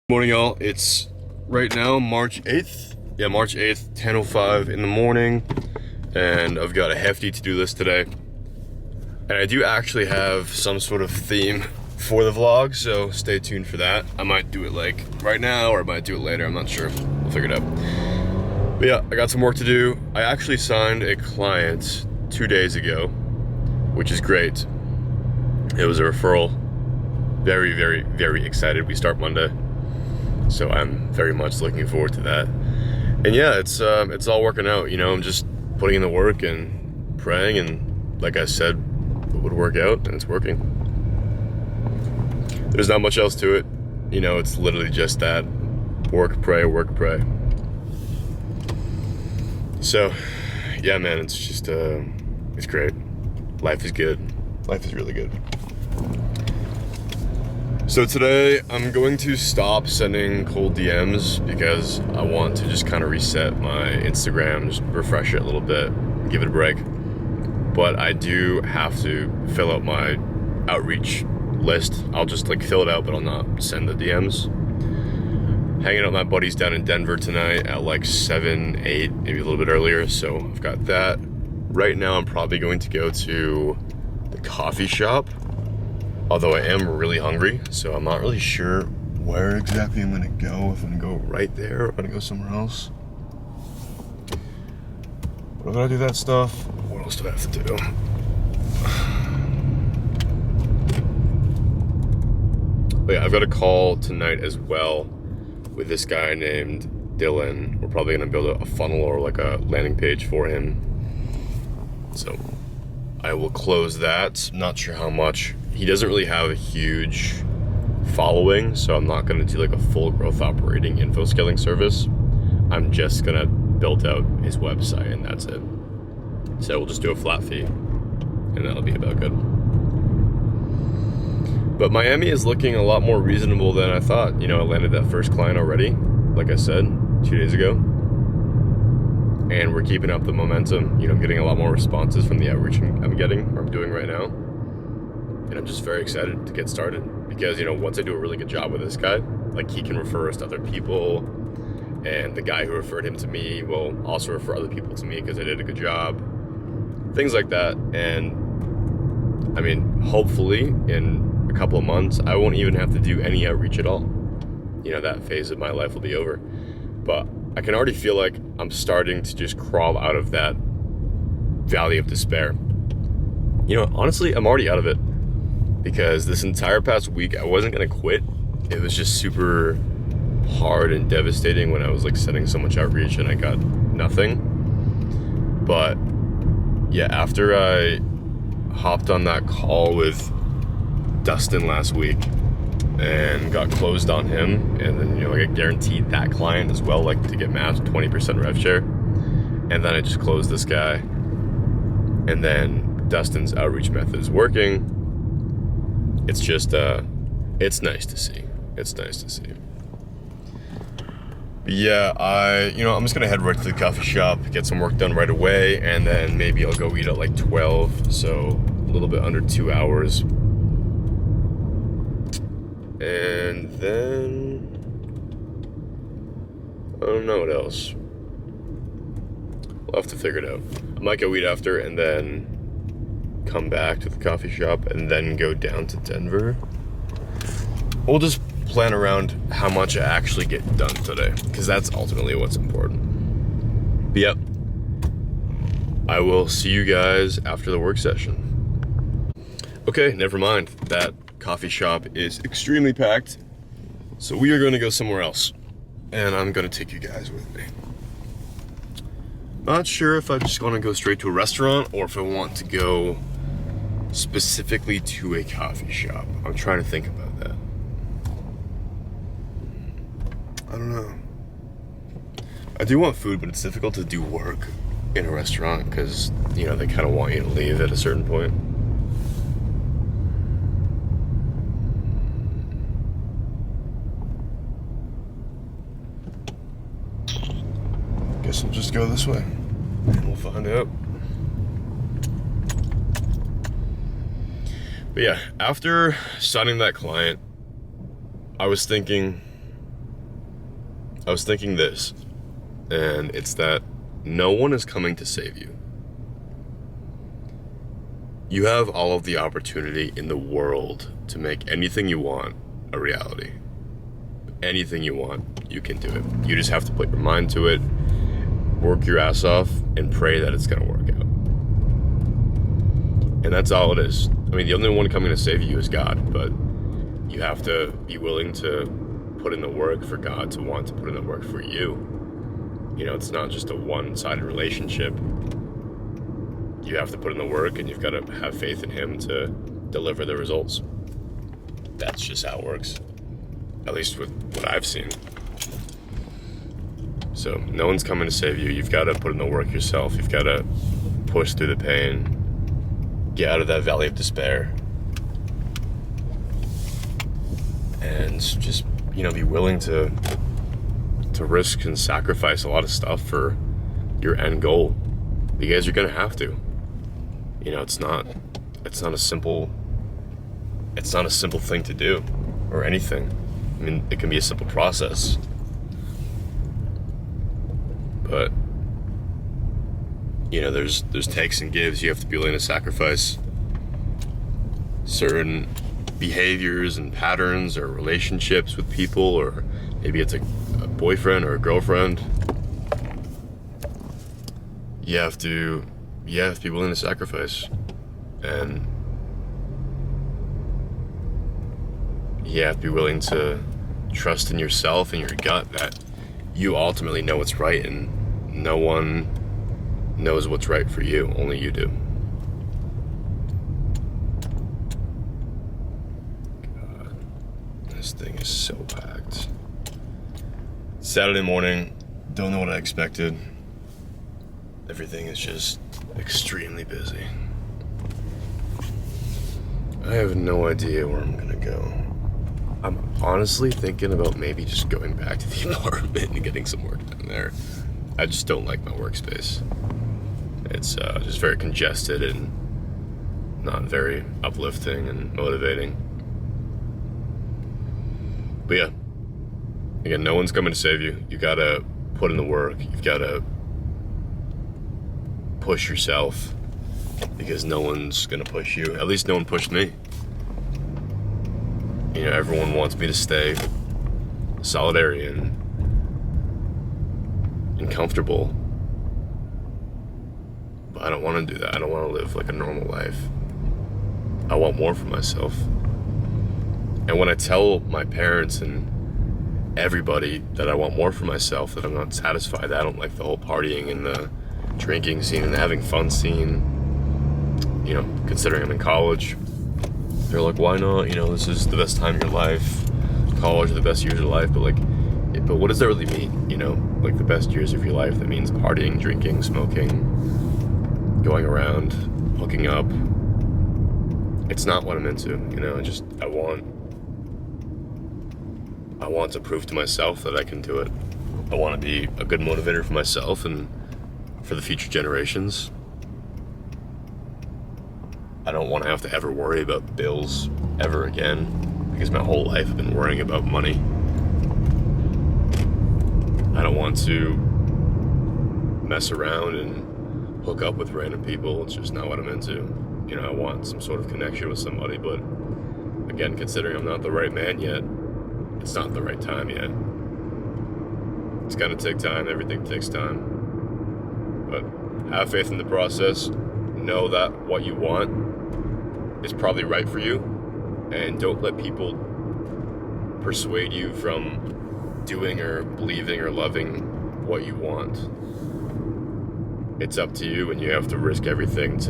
Morning, y'all. It's right now March 8th. Yeah, March 8th, 10:05 in the morning, and I've got a hefty to-do list today. And I do actually have some sort of theme for the vlog, so stay tuned for that. I might do it like right now, or I might do it later. I'm not sure. We'll figure it out. But yeah, I got some work to do. I actually signed a client 2 days ago, which is great. It was a referral. Very, very, very excited. We start Monday. So I'm very much looking forward to that. And yeah, it's all working out, you know. I'm just putting in the work and praying, and like I said, it would work out, and it's working. There's not much else to it. You know, it's literally just that. Work, pray, work, pray. So, yeah, man, it's just, it's great. Life is good. Life is really good. So today I'm going to stop sending cold DMs because I want to just kind of reset my Instagram, just refresh it a little bit, give it a break. But I do have to fill out my outreach list. I'll just like fill it out, but I'll not send the DMs. Hanging out with my buddies down in Denver tonight at like 7, 8, maybe a little bit earlier. So I've got that. Right now I'm probably going to go to the coffee shop. Although I am really hungry, so I'm not really sure where exactly I'm gonna go. If I'm gonna go right there, or if I'm gonna go somewhere else. But if I do that stuff, what else do I have to do? Oh yeah, I've got a call tonight as well with this guy named Dylan. We're probably gonna build a funnel or like a landing page for him. So I will close that. Not sure how much. He doesn't really have a huge following, so I'm not gonna do like a full growth operating info scaling service. I'm just gonna build out his website and that's it. So we'll just do a flat fee and that'll be about good. But Miami is looking a lot more reasonable than I thought. You know, I landed that first client already, like I said, 2 days ago. And we're keeping up the momentum. You know, I'm getting a lot more responses from the outreach I'm getting, or I'm doing right now. And I'm just very excited to get started because, you know, once I do a really good job with this guy, like he can refer us to other people, and the guy who referred him to me will also refer other people to me because I did a good job. Things like that. And I mean, hopefully in a couple of months, I won't even have to do any outreach at all. You know, that phase of my life will be over. But I can already feel like I'm starting to just crawl out of that valley of despair. You know, honestly, I'm already out of it. Because this entire past week, I wasn't gonna quit. It was just super hard and devastating when I was like sending so much outreach and I got nothing. But yeah, after I hopped on that call with Dustin last week and got closed on him, and then, you know, like I guaranteed that client as well, like to get matched 20% rev share. And then I just closed this guy. And then Dustin's outreach method is working. It's just, it's nice to see. It's nice to see. But yeah, I'm just gonna head right to the coffee shop, get some work done right away, and then maybe I'll go eat at like 12, so a little bit under 2 hours. And then, I don't know what else. We'll have to figure it out. I might go eat after, and then come back to the coffee shop and then go down to Denver. We'll just plan around how much I actually get done today, because that's ultimately what's important. But yep, I will see you guys after the work session. Okay, never mind. That coffee shop is extremely packed, so we are going to go somewhere else, and I'm going to take you guys with me. Not sure if I just want to go straight to a restaurant or if I want to go specifically to a coffee shop. I'm trying to think about that. I don't know. I do want food, but it's difficult to do work in a restaurant because, you know, they kind of want you to leave at a certain point. Guess we'll just go this way and we'll find out. But yeah, after signing that client, I was thinking, I was thinking this, and it's that no one is coming to save you. You have all of the opportunity in the world to make anything you want a reality. Anything you want, you can do it. You just have to put your mind to it, work your ass off, and pray that it's going to work out. And that's all it is. I mean, the only one coming to save you is God, but you have to be willing to put in the work for God to want to put in the work for you. You know, it's not just a one-sided relationship. You have to put in the work, and you've got to have faith in Him to deliver the results. That's just how it works. At least with what I've seen. So, no one's coming to save you. You've got to put in the work yourself. You've got to push through the pain. Get out of that valley of despair. And just, be willing to risk and sacrifice a lot of stuff for your end goal. Because you're going to have to. It's not a simple thing to do, or anything. I mean, it can be a simple process, but there's takes and gives. You have to be willing to sacrifice certain behaviors and patterns or relationships with people, or maybe it's a boyfriend or a girlfriend. You have to be willing to sacrifice, and you have to be willing to trust in yourself and your gut that you ultimately know what's right, and no one knows what's right for you. Only you do. God, this thing is so packed. Saturday morning, don't know what I expected. Everything is just extremely busy. I have no idea where I'm gonna go. I'm honestly thinking about maybe just going back to the apartment and getting some work done there. I just don't like my workspace. It's just very congested and not very uplifting and motivating. But yeah, again, no one's coming to save you. You gotta put in the work. You've gotta push yourself, because no one's gonna push you. At least no one pushed me. Everyone wants me to stay solitary and comfortable, but I don't want to do that. I don't want to live like a normal life. I want more for myself. And when I tell my parents and everybody that I want more for myself, that I'm not satisfied, that I don't like the whole partying and the drinking scene and the having fun scene, considering I'm in college, they're like, why not? This is the best time of your life. College are the best years of your life. But what does that really mean? Like the best years of your life, that means partying, drinking, smoking, going around, hooking up. It's not what I'm into. I want to prove to myself that I can do it. I want to be a good motivator for myself and for the future generations. I don't want to have to ever worry about bills ever again, because my whole life I've been worrying about money. I don't want to mess around and hook up with random people. It's just not what I'm into. I want some sort of connection with somebody, but again, considering I'm not the right man yet, it's not the right time yet. It's gonna take time. Everything takes time. But have faith in the process. Know that what you want is probably right for you, and don't let people persuade you from doing or believing or loving what you want. It's up to you, and you have to risk everything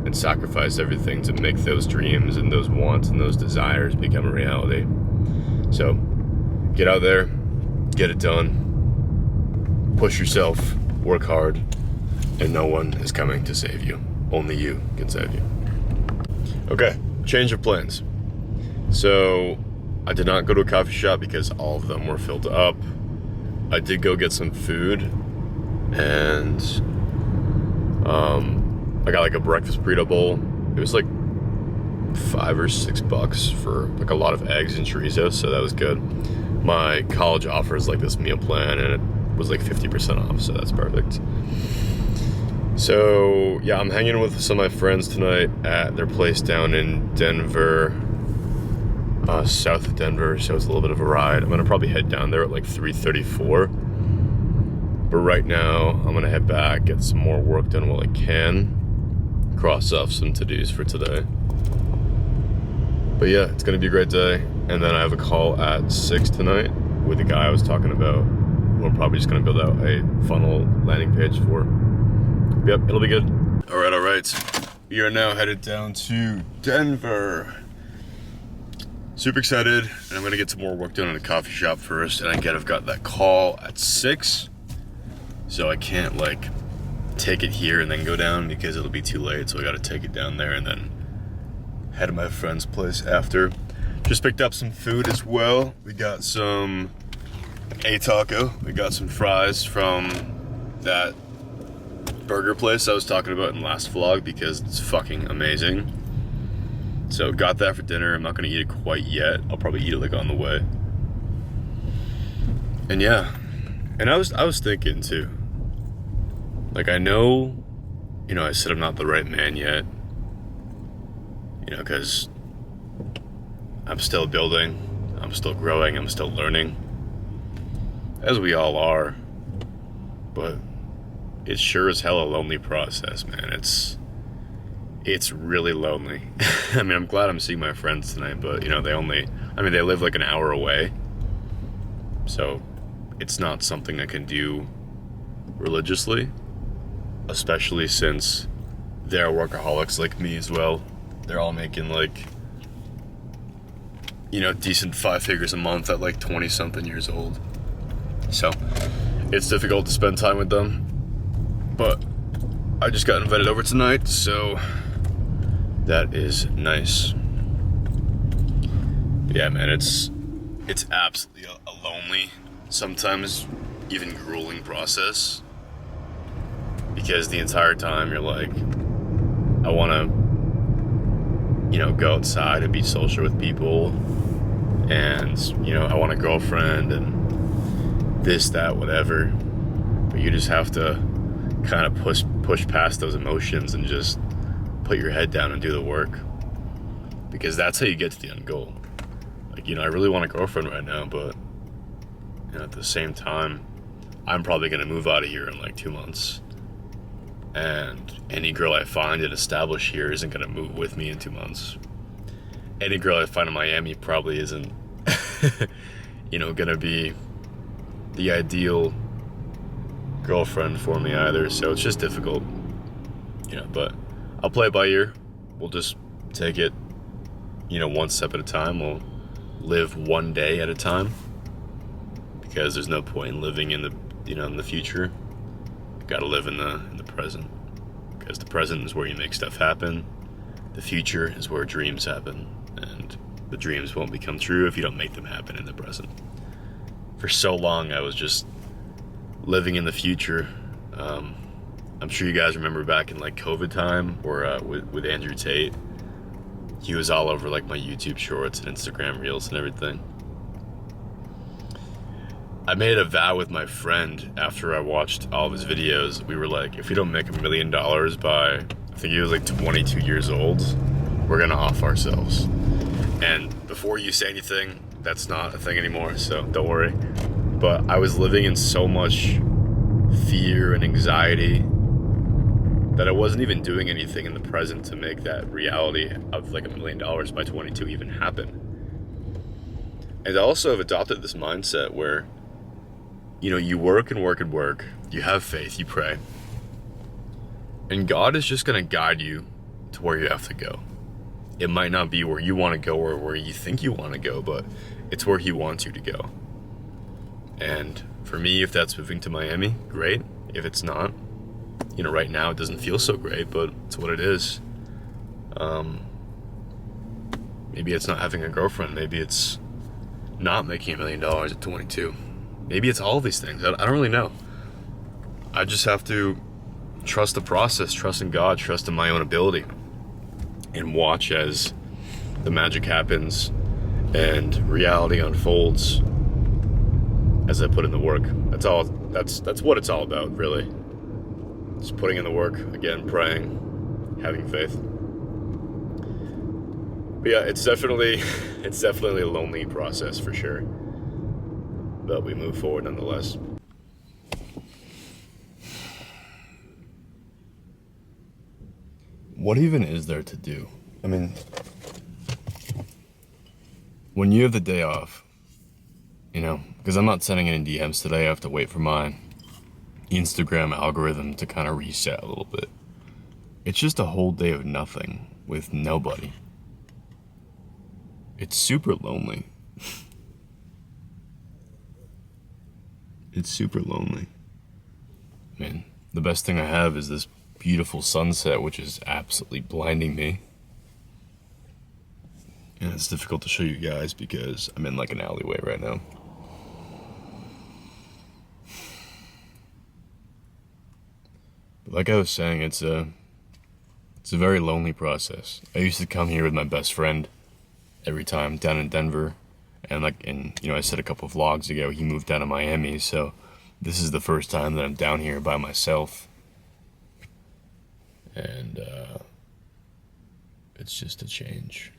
and sacrifice everything to make those dreams and those wants and those desires become a reality. So get out there, get it done, push yourself, work hard, and no one is coming to save you. Only you can save you. Okay, change of plans. So I did not go to a coffee shop because all of them were filled up. I did go get some food, and I got like a breakfast burrito bowl. It was like $5 or $6 for like a lot of eggs and chorizo, so that was good. My college offers like this meal plan, and it was like 50% off, so that's perfect. So yeah, I'm hanging with some of my friends tonight at their place down in Denver, south of Denver, so it's a little bit of a ride. I'm gonna probably head down there at like 3:34, but right now I'm gonna head back, get some more work done while I can, cross off some to-dos for today. But yeah, it's gonna be a great day. And then I have a call at 6 tonight with the guy I was talking about, who I'm probably just gonna build out a funnel landing page for. Yep, it'll be good. All right. We are now headed down to Denver. Super excited, and I'm gonna get some more work done in a coffee shop first, and again, I've got that call at 6, so I can't like take it here and then go down because it'll be too late, so I gotta take it down there and then head to my friend's place after. Just picked up some food as well. We got some taco. We got some fries from that burger place I was talking about in the last vlog because it's fucking amazing. So got that for dinner. I'm not gonna eat it quite yet. I'll probably eat it like on the way. And yeah, and I was thinking too. Like I know, I said I'm not the right man yet. Because I'm still building, I'm still growing, I'm still learning, as we all are. But it's sure as hell a lonely process, man. It's really lonely. I mean, I'm glad I'm seeing my friends tonight, but they live like an hour away. So it's not something I can do religiously, especially since they're workaholics like me as well. They're all making like, decent 5 figures a month at like 20 something years old. So it's difficult to spend time with them, but I just got invited over tonight, so that is nice. Yeah, man, it's absolutely a lonely, sometimes even grueling process, because the entire time you're like, I want to go outside and be social with people, and I want a girlfriend and this, that, whatever, but you just have to kind of push past those emotions and just put your head down and do the work, because that's how you get to the end goal. Like, I really want a girlfriend right now, but at the same time, I'm probably gonna move out of here in like 2 months, and any girl I find and establish here isn't gonna move with me in 2 months. Any girl I find in Miami probably isn't, gonna be the ideal girlfriend for me either. So it's just difficult, but I'll play it by ear. We'll just take it, one step at a time. We'll live one day at a time, because there's no point in living in the, in the future. You gotta live in the present, because the present is where you make stuff happen. The future is where dreams happen, and the dreams won't become true if you don't make them happen in the present. For so long, I was just living in the future. I'm sure you guys remember back in like COVID time, or with Andrew Tate. He was all over like my YouTube shorts and Instagram reels and everything. I made a vow with my friend after I watched all of his videos. We were like, if we don't make $1 million by, I think he was like 22 years old, we're gonna off ourselves. And before you say anything, that's not a thing anymore, so don't worry. But I was living in so much fear and anxiety that I wasn't even doing anything in the present to make that reality of like $1 million by 22 even happen. And I also have adopted this mindset where, you work and work and work, you have faith, you pray, and God is just gonna guide you to where you have to go. It might not be where you want to go or where you think you want to go, but it's where He wants you to go. And for me, if that's moving to Miami, great. If it's not, right now it doesn't feel so great, but it's what it is. Maybe it's not having a girlfriend. Maybe it's not making $1 million at 22. Maybe it's all of these things. I don't really know. I just have to trust the process, trust in God, trust in my own ability, and watch as the magic happens and reality unfolds as I put in the work. That's what it's all about, really. Just putting in the work, again, praying, having faith. But yeah, it's definitely a lonely process for sure. But we move forward nonetheless. What even is there to do? I mean, when you have the day off, you know, because I'm not sending any DMs today, I have to wait for my Instagram algorithm to kind of reset a little bit. It's just a whole day of nothing with nobody. It's super lonely. It's super lonely. I mean, the best thing I have is this beautiful sunset, which is absolutely blinding me. And it's difficult to show you guys because I'm in like an alleyway right now. But like I was saying, it's a very lonely process. I used to come here with my best friend every time down in Denver. And you know, I said a couple of vlogs ago, he moved down to Miami, so this is the first time that I'm down here by myself. And it's just a change.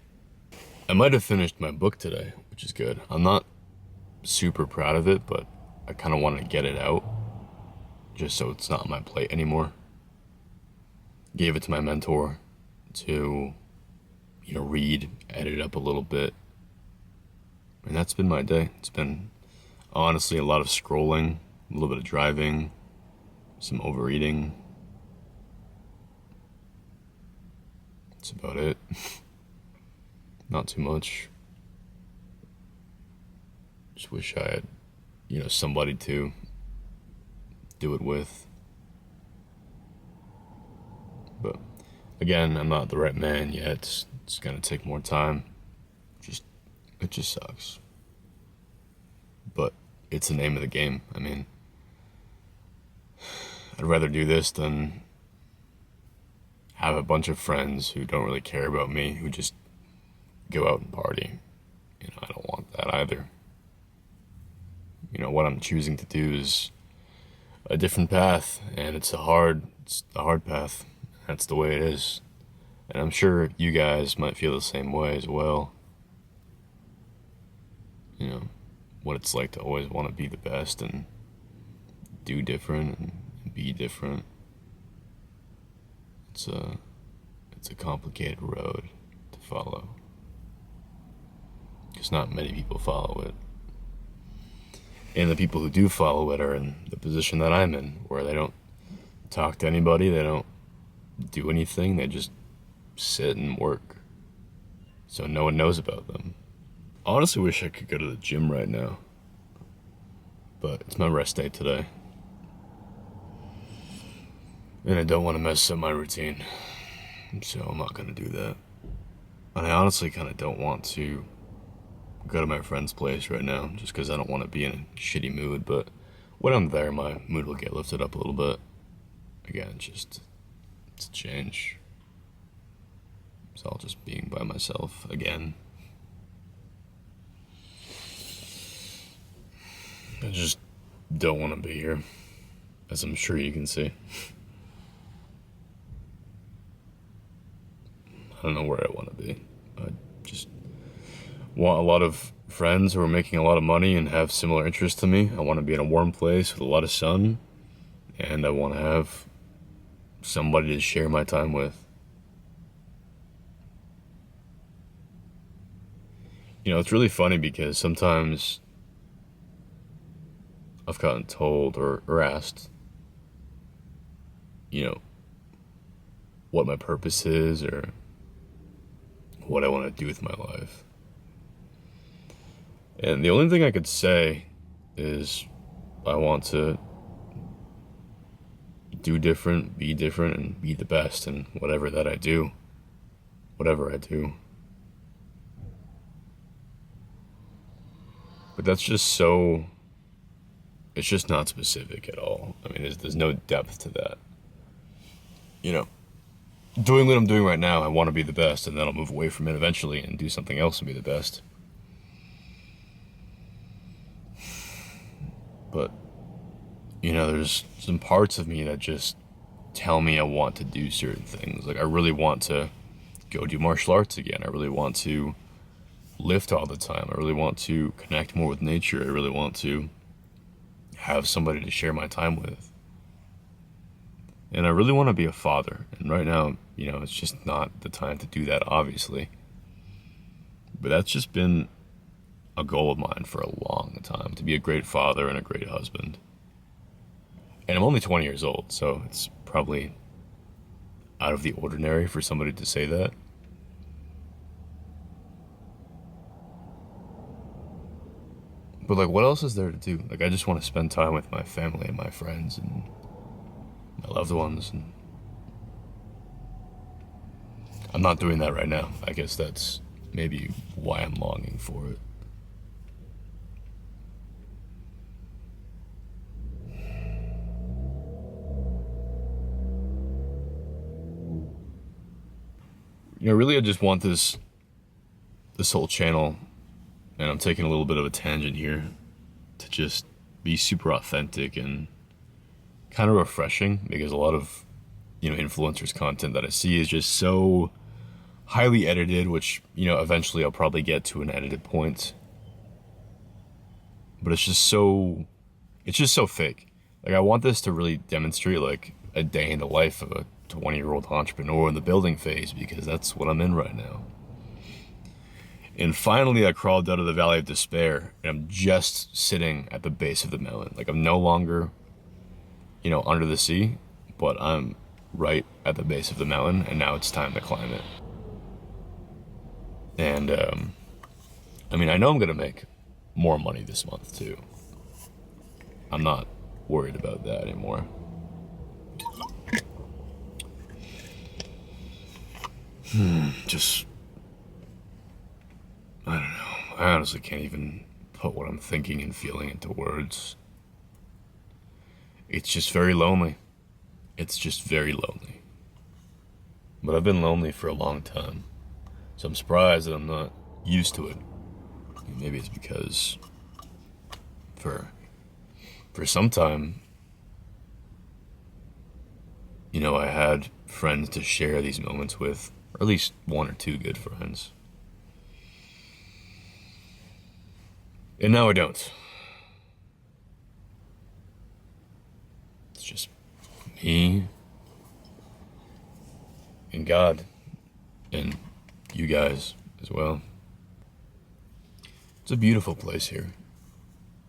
I might have finished my book today, which is good. I'm not super proud of it, but I kind of want to get it out just so it's not on my plate anymore. Gave it to my mentor to, you know, read, edit it up a little bit. And that's been my day. It's been honestly a lot of scrolling, a little bit of driving, some overeating. That's about it. Not too much. Just wish I had, you know, somebody to do it with. But again, I'm not the right man yet. It's gonna take more time. It just sucks. But it's the name of the game. I mean, I'd rather do this than have a bunch of friends who don't really care about me, who just go out and party. You know, I don't want that either. You know, what I'm choosing to do is a different path, and it's a hard path. That's the way it is. And I'm sure you guys might feel the same way as well. You know, what it's like to always want to be the best and do different and be different. It's a complicated road to follow. Because not many people follow it. And the people who do follow it are in the position that I'm in, where they don't talk to anybody, they don't do anything, they just sit and work. So no one knows about them. I honestly wish I could go to the gym right now, but it's my rest day today. And I don't want to mess up my routine, so I'm not going to do that. And I honestly kind of don't want to go to my friend's place right now, just because I don't want to be in a shitty mood, but when I'm there, my mood will get lifted up a little bit. Again, it's a change. It's all just being by myself again. I just don't want to be here, as I'm sure you can see. I don't know where I want to be. I just want a lot of friends who are making a lot of money and have similar interests to me. I want to be in a warm place with a lot of sun, and I want to have somebody to share my time with. You know, it's really funny because sometimes I've gotten told or asked, you know, what my purpose is or what I want to do with my life. And the only thing I could say is I want to do different, and be the best in whatever that I do. Whatever I do. But that's just so... It's just not specific at all. I mean, there's no depth to that. You know, doing what I'm doing right now, I want to be the best, and then I'll move away from it eventually and do something else and be the best. But, you know, there's some parts of me that just tell me I want to do certain things. Like, I really want to go do martial arts again. I really want to lift all the time. I really want to connect more with nature. I really want to have somebody to share my time with. And I really want to be a father. And right now, you know, it's just not the time to do that, obviously. But that's just been a goal of mine for a long time, to be a great father and a great husband. And I'm only 20 years old, so it's probably out of the ordinary for somebody to say that. But like, what else is there to do? Like, I just want to spend time with my family and my friends and my loved ones, and I'm not doing that right now. I guess that's maybe why I'm longing for it. You know, really, I just want this whole channel, and I'm taking a little bit of a tangent here, to just be super authentic and kind of refreshing, because a lot of, you know, influencers content that I see is just so highly edited, which, you know, eventually I'll probably get to an edited point. But it's just so fake. Like, I want this to really demonstrate like a day in the life of a 20-year-old entrepreneur in the building phase, because that's what I'm in right now. And finally, I crawled out of the valley of despair, and I'm just sitting at the base of the mountain. Like, I'm no longer, you know, under the sea, but I'm right at the base of the mountain, and now it's time to climb it. And, I mean, I know I'm gonna make more money this month, too. I'm not worried about that anymore. Just, I don't know. I honestly can't even put what I'm thinking and feeling into words. It's just very lonely. It's just very lonely. But I've been lonely for a long time, so I'm surprised that I'm not used to it. Maybe it's because for some time, you know, I had friends to share these moments with, or at least one or two good friends. And now I don't. It's just me and God and you guys as well. It's a beautiful place here,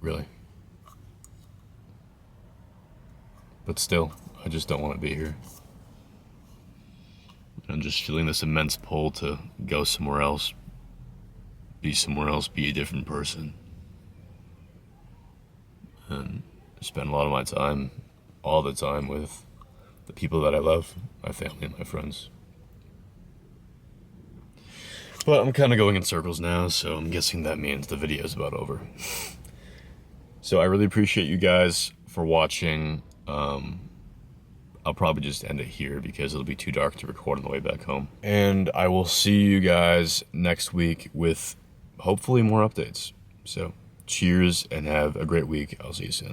really. But still, I just don't want to be here. I'm just feeling this immense pull to go somewhere else, be a different person. And spend a lot of my time, all the time, with the people that I love, my family and my friends. But I'm kind of going in circles now, so I'm guessing that means the video's about over. So I really appreciate you guys for watching. I'll probably just end it here because it'll be too dark to record on the way back home. And I will see you guys next week with hopefully more updates. So cheers and have a great week. I'll see you soon.